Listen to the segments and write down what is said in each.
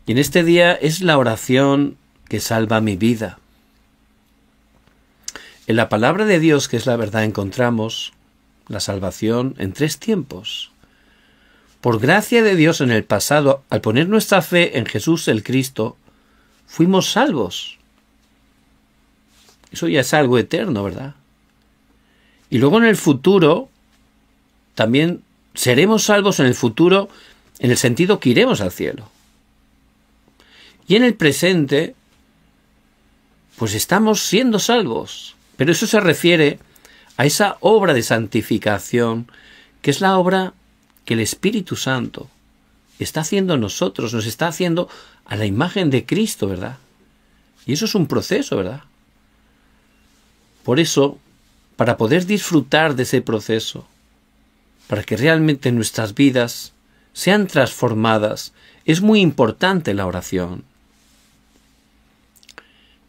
Y en este día es la oración que salva mi vida. En la palabra de Dios, que es la verdad, encontramos la salvación en 3 tiempos. Por gracia de Dios en el pasado, al poner nuestra fe en Jesús el Cristo, fuimos salvos. Eso ya es algo eterno, ¿verdad? Y luego en el futuro, también seremos salvos en el futuro, en el sentido que iremos al cielo. Y en el presente, pues estamos siendo salvos. Pero eso se refiere a esa obra de santificación, que es la obra que el Espíritu Santo está haciendo en nosotros, nos está haciendo a la imagen de Cristo, ¿verdad? Y eso es un proceso, ¿verdad? Por eso, para poder disfrutar de ese proceso, para que realmente nuestras vidas sean transformadas, es muy importante la oración.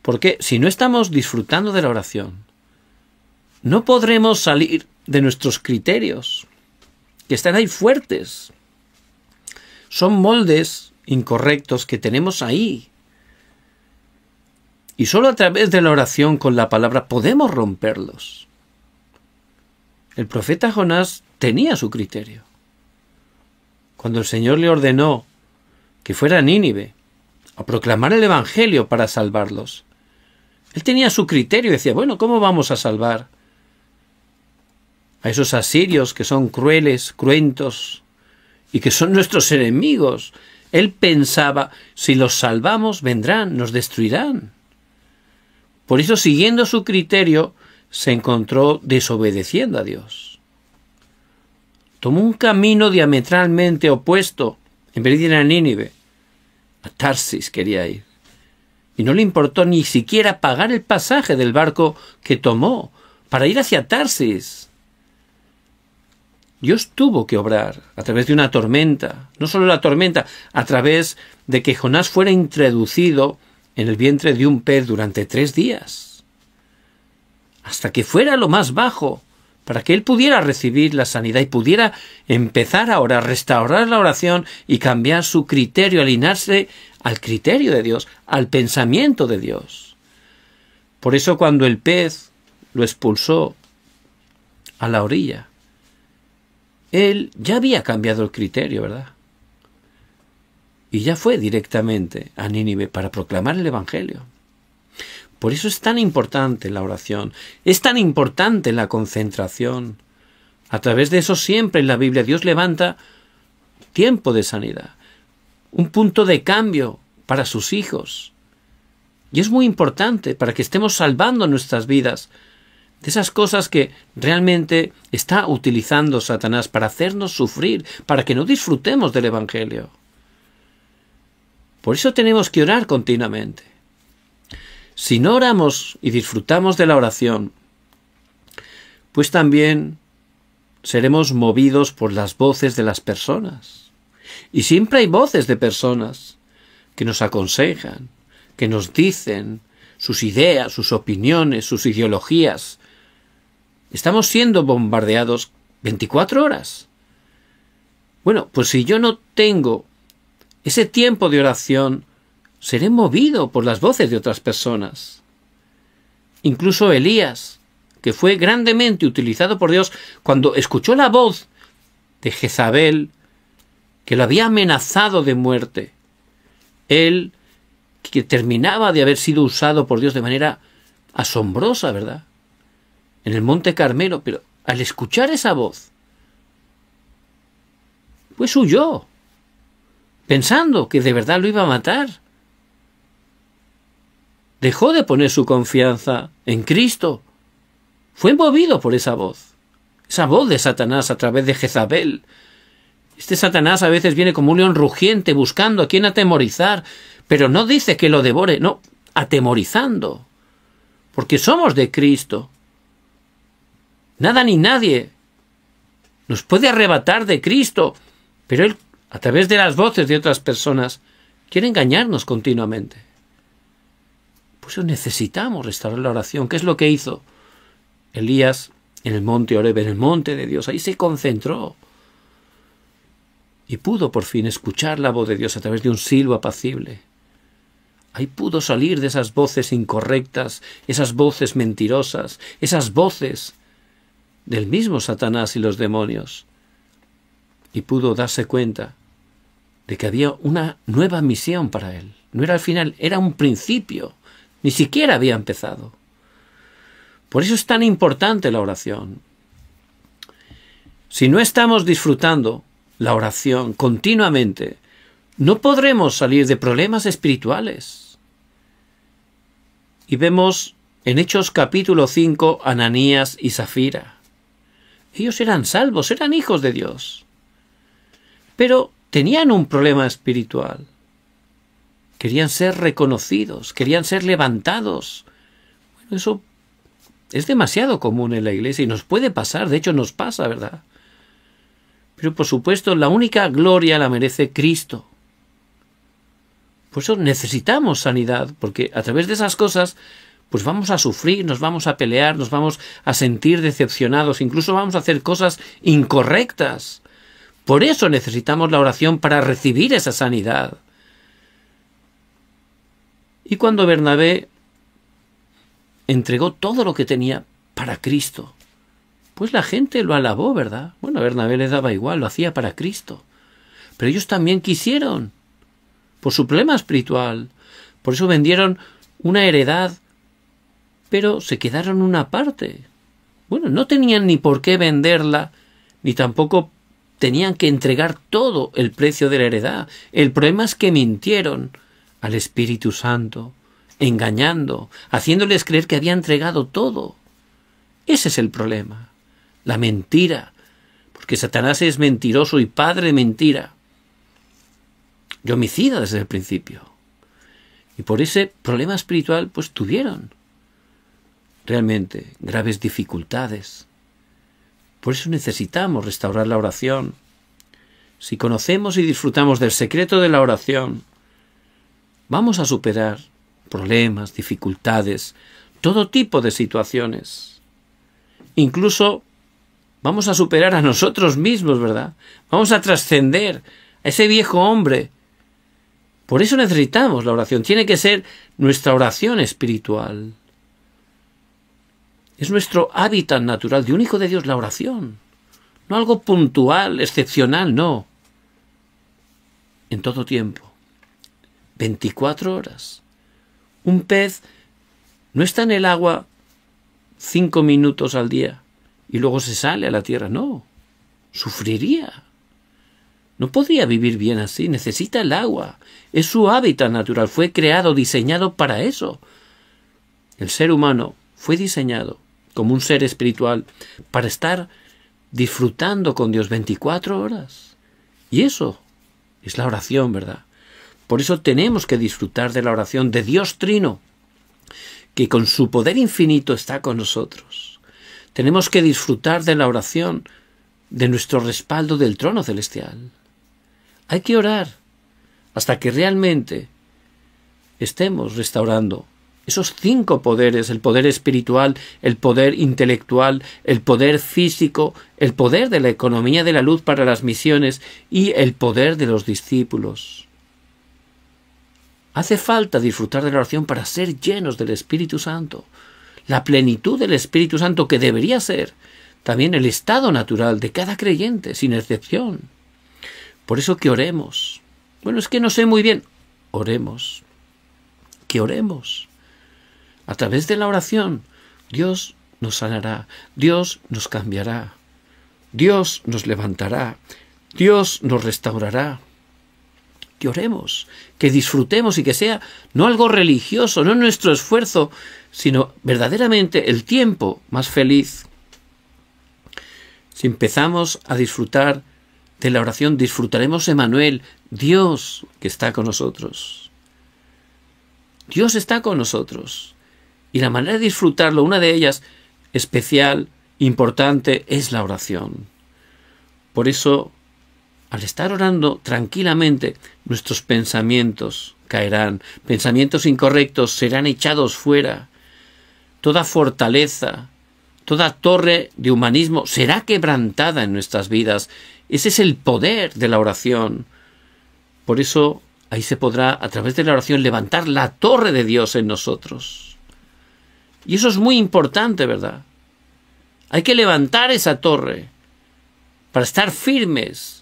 Porque si no estamos disfrutando de la oración, no podremos salir de nuestros criterios, que están ahí fuertes. Son moldes incorrectos que tenemos ahí. Y solo a través de la oración con la palabra podemos romperlos. El profeta Jonás tenía su criterio. Cuando el Señor le ordenó que fuera a Nínive a proclamar el Evangelio para salvarlos, él tenía su criterio y decía, bueno, ¿cómo vamos a salvar a esos asirios que son crueles, cruentos y que son nuestros enemigos? Él pensaba, si los salvamos, vendrán, nos destruirán. Por eso, siguiendo su criterio, se encontró desobedeciendo a Dios. Tomó un camino diametralmente opuesto. En vez de ir a Nínive, a Tarsis quería ir. Y no le importó ni siquiera pagar el pasaje del barco que tomó para ir hacia Tarsis. Dios tuvo que obrar a través de una tormenta. No solo la tormenta, a través de que Jonás fuera introducido en el vientre de un pez durante 3 días. Hasta que fuera lo más bajo, para que él pudiera recibir la sanidad y pudiera empezar a orar, restaurar la oración y cambiar su criterio, alinearse al criterio de Dios, al pensamiento de Dios. Por eso cuando el pez lo expulsó a la orilla, él ya había cambiado el criterio, ¿verdad? Y ya fue directamente a Nínive para proclamar el Evangelio. Por eso es tan importante la oración, es tan importante la concentración. A través de eso siempre en la Biblia Dios levanta tiempo de sanidad, un punto de cambio para sus hijos. Y es muy importante para que estemos salvando nuestras vidas de esas cosas que realmente está utilizando Satanás para hacernos sufrir, para que no disfrutemos del Evangelio. Por eso tenemos que orar continuamente. Si no oramos y disfrutamos de la oración, pues también seremos movidos por las voces de las personas. Y siempre hay voces de personas que nos aconsejan, que nos dicen sus ideas, sus opiniones, sus ideologías. Estamos siendo bombardeados 24 horas. Bueno, pues si yo no tengo ese tiempo de oración, seré movido por las voces de otras personas. Incluso Elías, que fue grandemente utilizado por Dios, cuando escuchó la voz de Jezabel, que lo había amenazado de muerte, él, que terminaba de haber sido usado por Dios de manera asombrosa, ¿verdad?, en el Monte Carmelo, pero al escuchar esa voz, pues huyó, pensando que de verdad lo iba a matar. Dejó de poner su confianza en Cristo. Fue movido por esa voz de Satanás a través de Jezabel. Este Satanás a veces viene como un león rugiente buscando a quien atemorizar, pero no dice que lo devore, no, atemorizando, porque somos de Cristo. Nada ni nadie nos puede arrebatar de Cristo, pero Él, a través de las voces de otras personas, quiere engañarnos continuamente. Por eso necesitamos restaurar la oración. ¿Qué es lo que hizo Elías en el monte Oreb, en el monte de Dios? Ahí se concentró. y pudo por fin escuchar la voz de Dios a través de un silbo apacible. Ahí pudo salir de esas voces incorrectas, esas voces mentirosas, esas voces del mismo Satanás y los demonios. Y pudo darse cuenta de que había una nueva misión para él. No era el final, era un principio. Ni siquiera había empezado. Por eso es tan importante la oración. Si no estamos disfrutando la oración continuamente, no podremos salir de problemas espirituales. Y vemos en Hechos capítulo 5 Ananías y Zafira. Ellos eran salvos, eran hijos de Dios. Pero tenían un problema espiritual. Querían ser reconocidos, querían ser levantados. Bueno, eso es demasiado común en la iglesia y nos puede pasar, de hecho nos pasa, ¿verdad? Pero por supuesto la única gloria la merece Cristo. Por eso necesitamos sanidad, porque a través de esas cosas pues vamos a sufrir, nos vamos a pelear, nos vamos a sentir decepcionados, incluso vamos a hacer cosas incorrectas. Por eso necesitamos la oración para recibir esa sanidad. Y cuando Bernabé entregó todo lo que tenía para Cristo, pues la gente lo alabó, ¿verdad? Bueno, a Bernabé le daba igual, lo hacía para Cristo. Pero ellos también quisieron, por su problema espiritual. Por eso vendieron una heredad, pero se quedaron una parte. Bueno, no tenían ni por qué venderla, ni tampoco tenían que entregar todo el precio de la heredad. El problema es que mintieron al Espíritu Santo, engañando, haciéndoles creer que había entregado todo. Ese es el problema, la mentira, porque Satanás es mentiroso y padre de mentira, y homicida desde el principio. Y por ese problema espiritual, pues tuvieron realmente graves dificultades. Por eso necesitamos restaurar la oración. Si conocemos y disfrutamos del secreto de la oración, vamos a superar problemas, dificultades, todo tipo de situaciones. Incluso vamos a superar a nosotros mismos, ¿verdad? Vamos a trascender a ese viejo hombre. Por eso necesitamos la oración. Tiene que ser nuestra oración espiritual. Es nuestro hábitat natural de un hijo de Dios, la oración. No algo puntual, excepcional, no. En todo tiempo. 24 horas. Un pez no está en el agua 5 minutos al día y luego se sale a la tierra. No, sufriría. No podría vivir bien así. Necesita el agua. Es su hábitat natural. Fue creado, diseñado para eso. El ser humano fue diseñado como un ser espiritual para estar disfrutando con Dios 24 horas. Y eso es la oración, ¿verdad? Por eso tenemos que disfrutar de la oración de Dios Trino, que con su poder infinito está con nosotros. Tenemos que disfrutar de la oración, de nuestro respaldo del trono celestial. Hay que orar hasta que realmente estemos restaurando esos 5 poderes, el poder espiritual, el poder intelectual, el poder físico, el poder de la economía de la luz para las misiones y el poder de los discípulos. Hace falta disfrutar de la oración para ser llenos del Espíritu Santo, la plenitud del Espíritu Santo que debería ser también el estado natural de cada creyente, sin excepción. Por eso que oremos. Bueno, es que no sé muy bien. Oremos. Que oremos. A través de la oración, Dios nos sanará, Dios nos cambiará, Dios nos levantará, Dios nos restaurará. Que oremos, que disfrutemos y que sea no algo religioso, no nuestro esfuerzo, sino verdaderamente el tiempo más feliz. Si empezamos a disfrutar de la oración, disfrutaremos Emmanuel, Dios que está con nosotros. Dios está con nosotros. Y la manera de disfrutarlo, una de ellas especial, importante, es la oración. Por eso, al estar orando tranquilamente, nuestros pensamientos caerán, pensamientos incorrectos serán echados fuera. Toda fortaleza, toda torre de humanismo será quebrantada en nuestras vidas. Ese es el poder de la oración. Por eso ahí se podrá, a través de la oración, levantar la torre de Dios en nosotros. Y eso es muy importante, ¿verdad? Hay que levantar esa torre para estar firmes,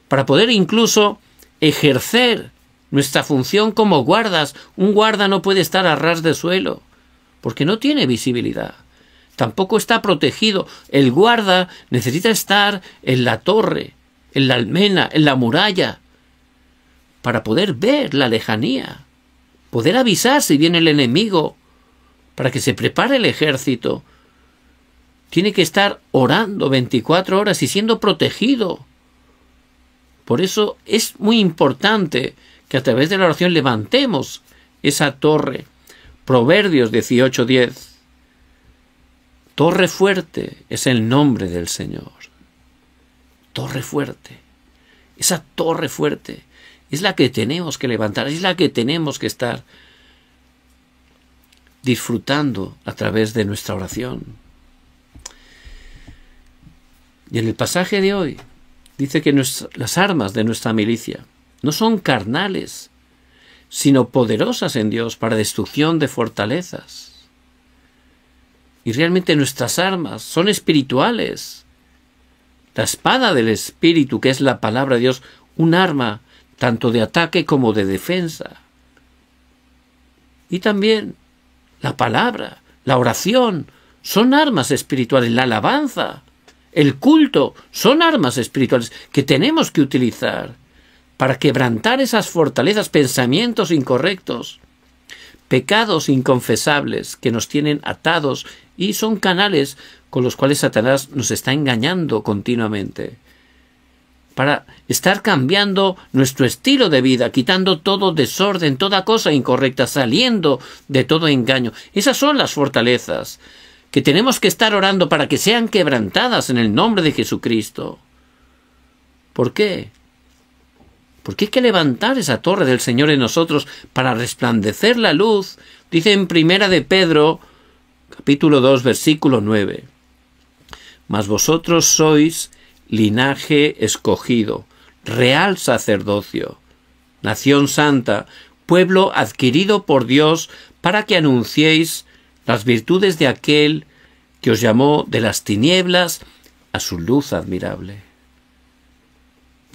para poder incluso ejercer nuestra función como guardas. Un guarda no puede estar a ras de suelo, porque no tiene visibilidad. Tampoco está protegido. El guarda necesita estar en la torre, en la almena, en la muralla, para poder ver la lejanía, poder avisar si viene el enemigo, para que se prepare el ejército. Tiene que estar orando 24 horas y siendo protegido. Por eso es muy importante que a través de la oración levantemos esa torre. Proverbios 18:10. Torre fuerte es el nombre del Señor. Torre fuerte. Esa torre fuerte es la que tenemos que levantar, es la que tenemos que estar disfrutando a través de nuestra oración. Y en el pasaje de hoy dice que las armas de nuestra milicia no son carnales, sino poderosas en Dios para destrucción de fortalezas. Y realmente nuestras armas son espirituales. La espada del Espíritu, que es la palabra de Dios, un arma tanto de ataque como de defensa. Y también la palabra, la oración, son armas espirituales. La alabanza, el culto, son armas espirituales que tenemos que utilizar para quebrantar esas fortalezas, pensamientos incorrectos, pecados inconfesables que nos tienen atados y son canales con los cuales Satanás nos está engañando continuamente. Para estar cambiando nuestro estilo de vida, quitando todo desorden, toda cosa incorrecta, saliendo de todo engaño. Esas son las fortalezas que tenemos que estar orando para que sean quebrantadas en el nombre de Jesucristo. ¿Por qué? Porque hay que levantar esa torre del Señor en nosotros para resplandecer la luz. Dice en Primera de Pedro, capítulo 2, versículo 9. Mas vosotros sois linaje escogido, real sacerdocio, nación santa, pueblo adquirido por Dios, para que anunciéis las virtudes de aquel que os llamó de las tinieblas a su luz admirable.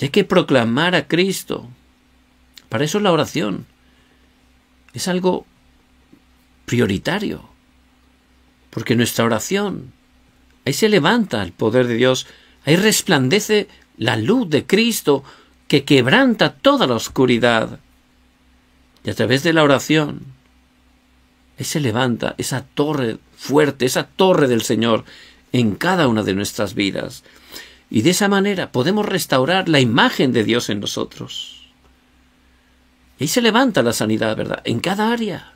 Y hay que proclamar a Cristo. Para eso la oración es algo prioritario, porque nuestra oración, ahí se levanta el poder de Dios, ahí resplandece la luz de Cristo que quebranta toda la oscuridad. Y a través de la oración, ahí se levanta esa torre fuerte, esa torre del Señor en cada una de nuestras vidas. Y de esa manera podemos restaurar la imagen de Dios en nosotros. Y ahí se levanta la sanidad, ¿verdad? En cada área.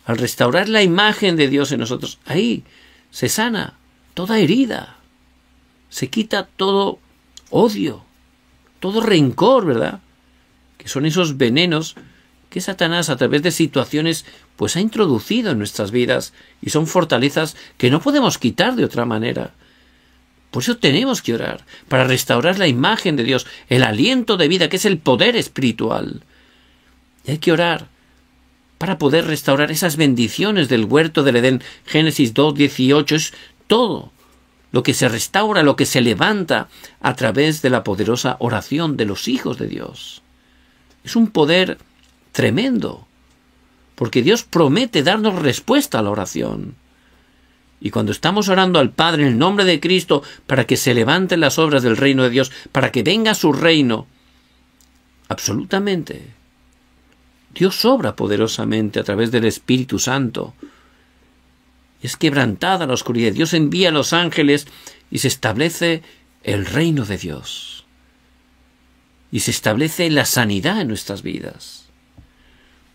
Al restaurar la imagen de Dios en nosotros, ahí se sana toda herida. Se quita todo odio, todo rencor, ¿verdad? Que son esos venenos que Satanás a través de situaciones pues ha introducido en nuestras vidas y son fortalezas que no podemos quitar de otra manera. Por eso tenemos que orar, para restaurar la imagen de Dios, el aliento de vida que es el poder espiritual. Y hay que orar para poder restaurar esas bendiciones del huerto del Edén. Génesis 2:18 es todo lo que se restaura, lo que se levanta a través de la poderosa oración de los hijos de Dios. Es un poder tremendo, porque Dios promete darnos respuesta a la oración. Y cuando estamos orando al Padre en el nombre de Cristo para que se levanten las obras del reino de Dios, para que venga su reino, absolutamente, Dios obra poderosamente a través del Espíritu Santo. Es quebrantada la oscuridad. Dios envía a los ángeles y se establece el reino de Dios. Y se establece la sanidad en nuestras vidas.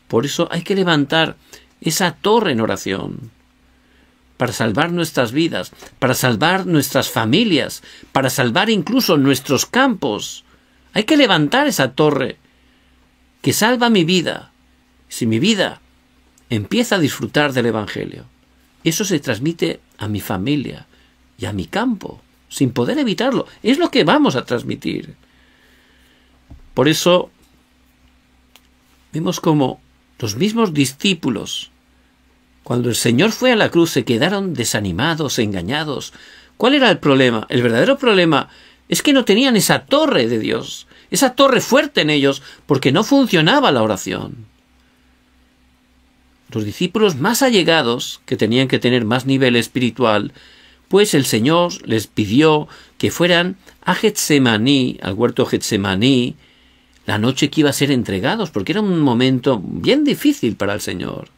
Por eso hay que levantar esa torre en oración, para salvar nuestras vidas, para salvar nuestras familias, para salvar incluso nuestros campos. Hay que levantar esa torre que salva mi vida. Si mi vida empieza a disfrutar del Evangelio, Eso se transmite a mi familia y a mi campo, sin poder evitarlo. Es lo que vamos a transmitir. Por eso vemos como los mismos discípulos, cuando el Señor fue a la cruz, se quedaron desanimados, engañados. ¿Cuál era el problema? El verdadero problema es que no tenían esa torre de Dios, esa torre fuerte en ellos, porque no funcionaba la oración. Los discípulos más allegados, que tenían que tener más nivel espiritual, pues el Señor les pidió que fueran a Getsemaní, al huerto Getsemaní, la noche que iba a ser entregados, porque era un momento bien difícil para el Señor.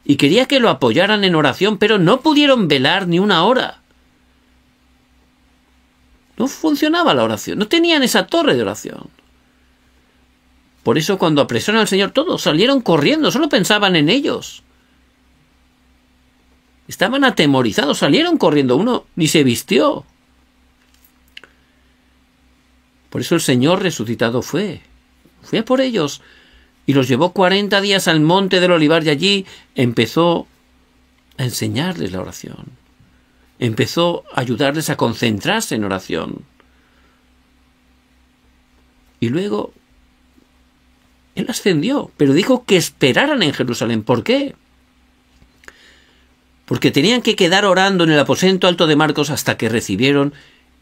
Y quería que lo apoyaran en oración, pero no pudieron velar ni una hora. No funcionaba la oración, no tenían esa torre de oración. Por eso cuando apresaron al Señor todos salieron corriendo, solo pensaban en ellos. Estaban atemorizados, salieron corriendo, uno ni se vistió. Por eso el Señor resucitado fue a por ellos y los llevó 40 días al monte del Olivar y allí empezó a enseñarles la oración. Empezó a ayudarles a concentrarse en oración. Y luego Él ascendió, pero dijo que esperaran en Jerusalén. ¿Por qué? Porque tenían que quedar orando en el aposento alto de Marcos hasta que recibieron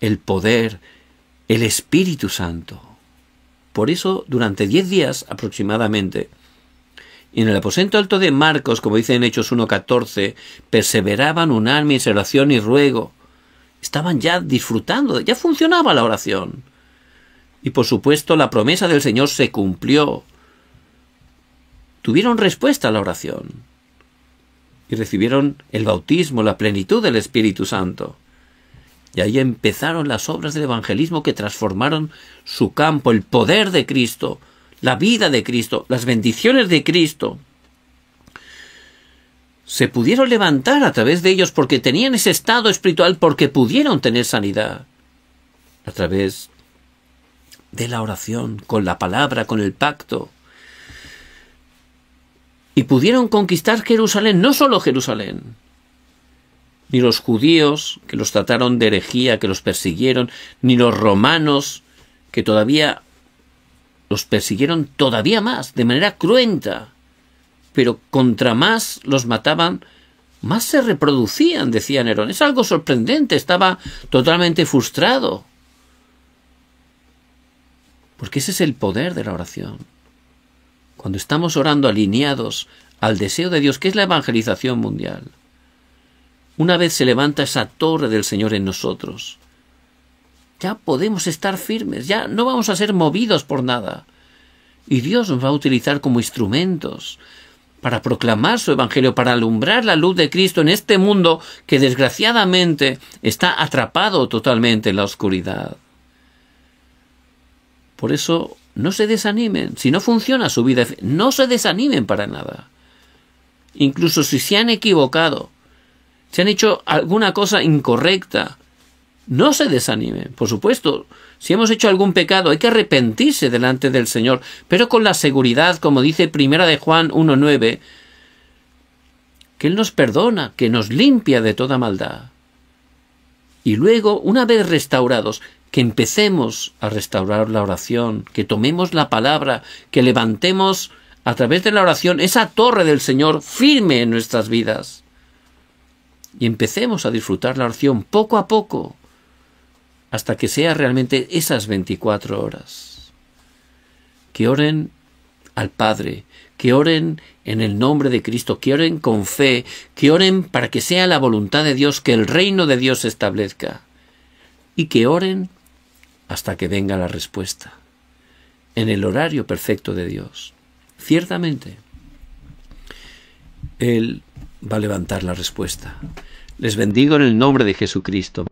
el poder, el Espíritu Santo. Por eso, durante 10 días aproximadamente, en el aposento alto de Marcos, como dice en Hechos 1:14, perseveraban unánimes en oración y ruego. Estaban ya disfrutando, ya funcionaba la oración. Y por supuesto, la promesa del Señor se cumplió. Tuvieron respuesta a la oración. Y recibieron el bautismo, la plenitud del Espíritu Santo. Y ahí empezaron las obras del evangelismo que transformaron su campo, el poder de Cristo, la vida de Cristo, las bendiciones de Cristo. Se pudieron levantar a través de ellos porque tenían ese estado espiritual, porque pudieron tener sanidad a través de la oración, con la palabra, con el pacto. Y pudieron conquistar Jerusalén, no solo Jerusalén, ni los judíos, que los trataron de herejía, que los persiguieron, ni los romanos, que todavía los persiguieron todavía más, de manera cruenta. Pero contra más los mataban, más se reproducían, decía Nerón. Es algo sorprendente, estaba totalmente frustrado. Porque ese es el poder de la oración. Cuando estamos orando alineados al deseo de Dios, que es la evangelización mundial. Una vez se levanta esa torre del Señor en nosotros, ya podemos estar firmes, ya no vamos a ser movidos por nada. Y Dios nos va a utilizar como instrumentos para proclamar su evangelio, para alumbrar la luz de Cristo en este mundo que desgraciadamente está atrapado totalmente en la oscuridad. Por eso, no se desanimen. Si no funciona su vida, no se desanimen para nada. Incluso si se han equivocado, si han hecho alguna cosa incorrecta, no se desanimen. Por supuesto, si hemos hecho algún pecado, hay que arrepentirse delante del Señor, pero con la seguridad, como dice 1 de Juan 1:9, que Él nos perdona, que nos limpia de toda maldad. Y luego, una vez restaurados, que empecemos a restaurar la oración, que tomemos la palabra, que levantemos a través de la oración esa torre del Señor firme en nuestras vidas. Y empecemos a disfrutar la oración poco a poco, hasta que sea realmente esas 24 horas. Que oren al Padre, que oren en el nombre de Cristo, que oren con fe, que oren para que sea la voluntad de Dios, que el reino de Dios se establezca. Y que oren hasta que venga la respuesta, en el horario perfecto de Dios. Ciertamente, Él va a levantar la respuesta. Les bendigo en el nombre de Jesucristo.